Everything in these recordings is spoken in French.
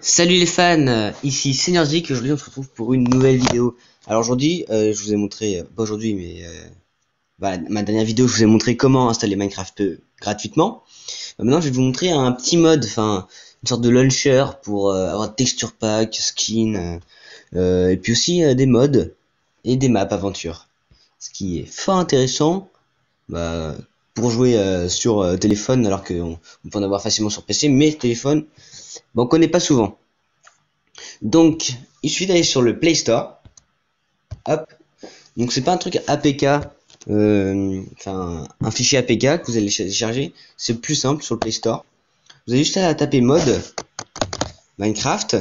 Salut les fans, ici Seigneur Zik, aujourd'hui on se retrouve pour une nouvelle vidéo. Alors aujourd'hui, je vous ai montré, pas aujourd'hui mais ma dernière vidéo, je vous ai montré comment installer Minecraft gratuitement. Maintenant je vais vous montrer un petit mode, enfin une sorte de launcher pour avoir texture pack, skin, et puis aussi des mods et des maps aventure. Ce qui est fort intéressant bah, pour jouer sur téléphone alors on peut en avoir facilement sur PC, mais téléphone, on connaît pas souvent. Donc, il suffit d'aller sur le Play Store. Hop. Donc, c'est pas un truc APK, enfin, un fichier APK que vous allez télécharger. C'est plus simple sur le Play Store. Vous avez juste à taper mode Minecraft.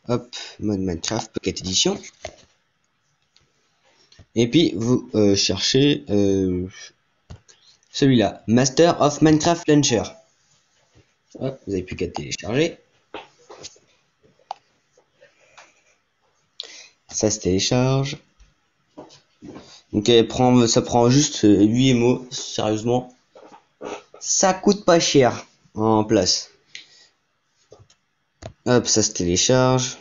Hop, mode Minecraft Pocket Edition. Et puis, vous cherchez celui-là, Master of Minecraft Launcher. Hop, vous n'avez plus qu'à télécharger. Ça se télécharge. Donc ça prend juste 8 mots, sérieusement. Ça coûte pas cher en place. Hop, ça se télécharge.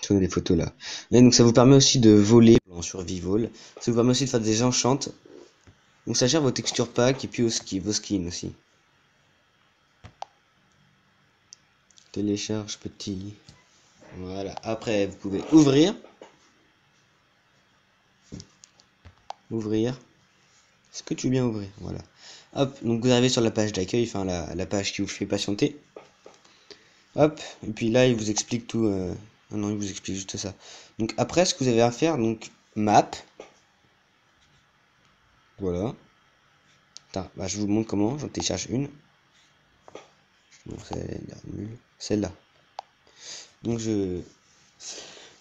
Je des photos là. Et donc ça vous permet aussi de voler en survival. Ça vous permet aussi de faire des enchants. Donc ça gère vos textures pack et puis vos skins aussi. Télécharge petit. Voilà. Après vous pouvez ouvrir. Est-ce que tu veux bien ouvrir? Voilà. Hop, donc vous arrivez sur la page d'accueil, enfin la page qui vous fait patienter. Hop, et puis là il vous explique tout. Non, il vous explique juste ça. Donc après ce que vous avez à faire, donc map. Voilà. Attends, bah, je vous montre comment. J'en télécharge une. Bon, celle-là. Donc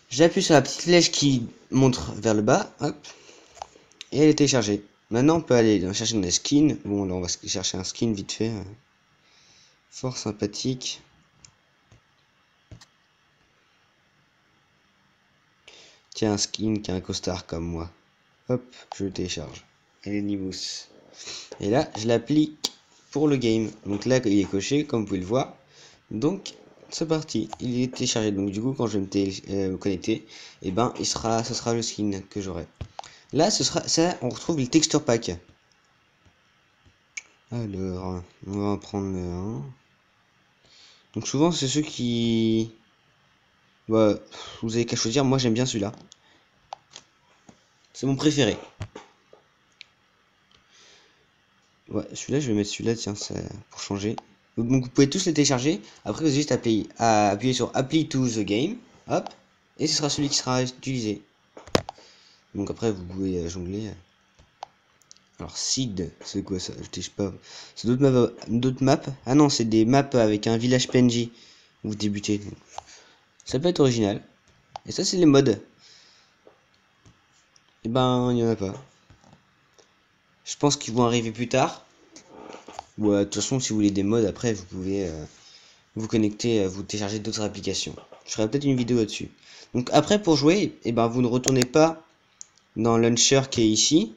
j'appuie sur la petite flèche qui montre vers le bas. Hop. Et elle est téléchargée. Maintenant on peut aller chercher dans les skins. Bon là on va chercher un skin vite fait. Fort sympathique. Tiens, un skin qui a un costard comme moi. Hop, je le télécharge. Elle est Nibus. Et là, je l'applique pour le game. Donc là, il est coché, comme vous pouvez le voir. Donc, c'est parti. Il est téléchargé. Donc du coup, quand je vais me connecter, et ben, ce sera le skin que j'aurai. Là, ça, on retrouve le texture pack. Alors, on va en prendre un. Donc souvent, c'est ceux qui... Ouais, vous avez qu'à choisir. Moi, j'aime bien celui-là. C'est mon préféré. Ouais, celui-là, je vais mettre celui-là, tiens, pour changer. Donc vous pouvez tous les télécharger. Après, vous avez juste à appuyer sur Apply to the game. Hop. Et ce sera celui qui sera utilisé. Donc après, vous pouvez jongler. Alors, Seed, c'est quoi ça? Je sais pas. C'est d'autres maps. Ah non, c'est des maps avec un village PNJ. Vous débutez. Ça peut être original. Et ça, c'est les mods. Et ben, il n'y en a pas. Je pense qu'ils vont arriver plus tard. Ou de toute façon, si vous voulez des mods, après, vous pouvez vous connecter, vous télécharger d'autres applications. Je ferai peut-être une vidéo là-dessus. Donc après, pour jouer, et ben, vous ne retournez pas dans le launcher qui est ici.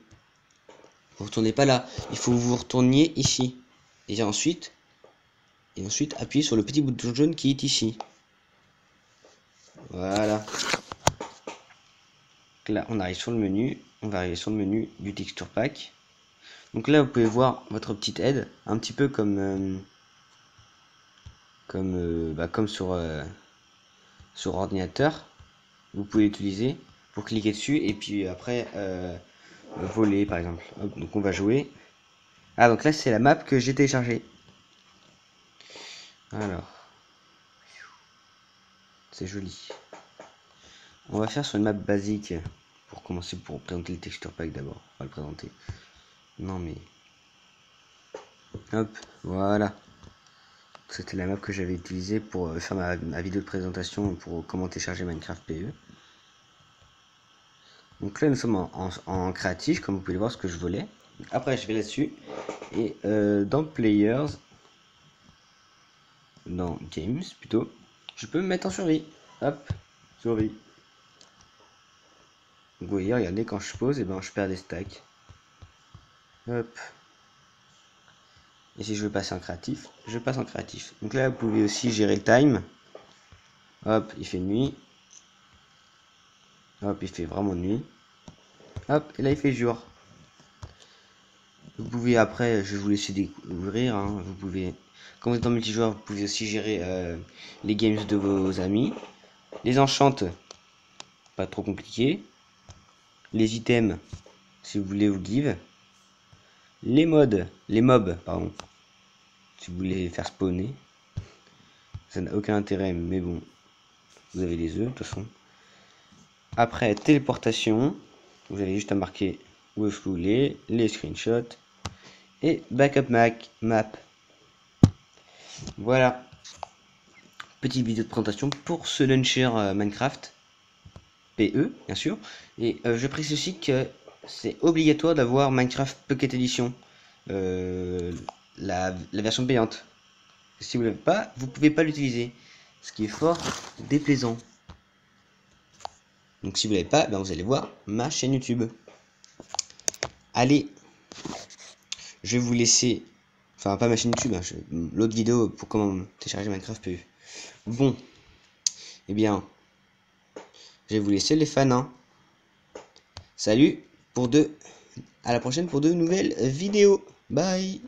Vous ne retournez pas là. Il faut que vous retourniez ici. Et ensuite appuyez sur le petit bouton jaune qui est ici. Voilà. Donc là, on arrive sur le menu. On va arriver sur le menu du texture pack. Donc là, vous pouvez voir votre petite aide, un petit peu comme comme sur ordinateur. Vous pouvez l'utiliser pour cliquer dessus et puis après voler par exemple. Hop, donc on va jouer. Ah donc là c'est la map que j'ai téléchargée. Alors, c'est joli. On va faire sur une map basique pour commencer, pour présenter le texture pack d'abord. On va le présenter. Non mais... Hop, voilà. C'était la map que j'avais utilisée pour faire ma vidéo de présentation pour comment télécharger Minecraft PE. Donc là nous sommes en créatif, comme vous pouvez le voir ce que je voulais. Après je vais là-dessus et dans Players, dans Games plutôt, je peux me mettre en survie. Hop, survie. Donc vous voyez, regardez, quand je pose, et ben je perds des stacks. Hop. Et si je veux passer en créatif, je passe en créatif. Donc là, vous pouvez aussi gérer le time. Hop, il fait nuit. Hop, il fait vraiment nuit. Hop, et là il fait jour. Vous pouvez après, je vais vous laisser découvrir. Hein, vous pouvez, quand vous êtes en multijoueur, vous pouvez aussi gérer les games de vos amis. Les enchantes, pas trop compliqué. Les items, si vous voulez, vous give. Les mobs, pardon, si vous voulez les faire spawner. Ça n'a aucun intérêt, mais bon, vous avez les œufs de toute façon. Après, téléportation, vous avez juste à marquer où est-ce que vous voulez, les screenshots et backup map. Voilà, petite vidéo de présentation pour ce launcher Minecraft PE, bien sûr. Et je précise aussi que c'est obligatoire d'avoir Minecraft Pocket Edition, la version payante. Si vous l'avez pas, vous pouvez pas l'utiliser, ce qui est fort déplaisant. Donc si vous l'avez pas, ben vous allez voir ma chaîne YouTube. Allez, je vais vous laisser, enfin pas ma chaîne YouTube, hein, l'autre vidéo pour comment télécharger Minecraft PE. Bon, eh bien, je vais vous laisser les fans. Hein. Salut, à la prochaine pour de nouvelles vidéos. Bye.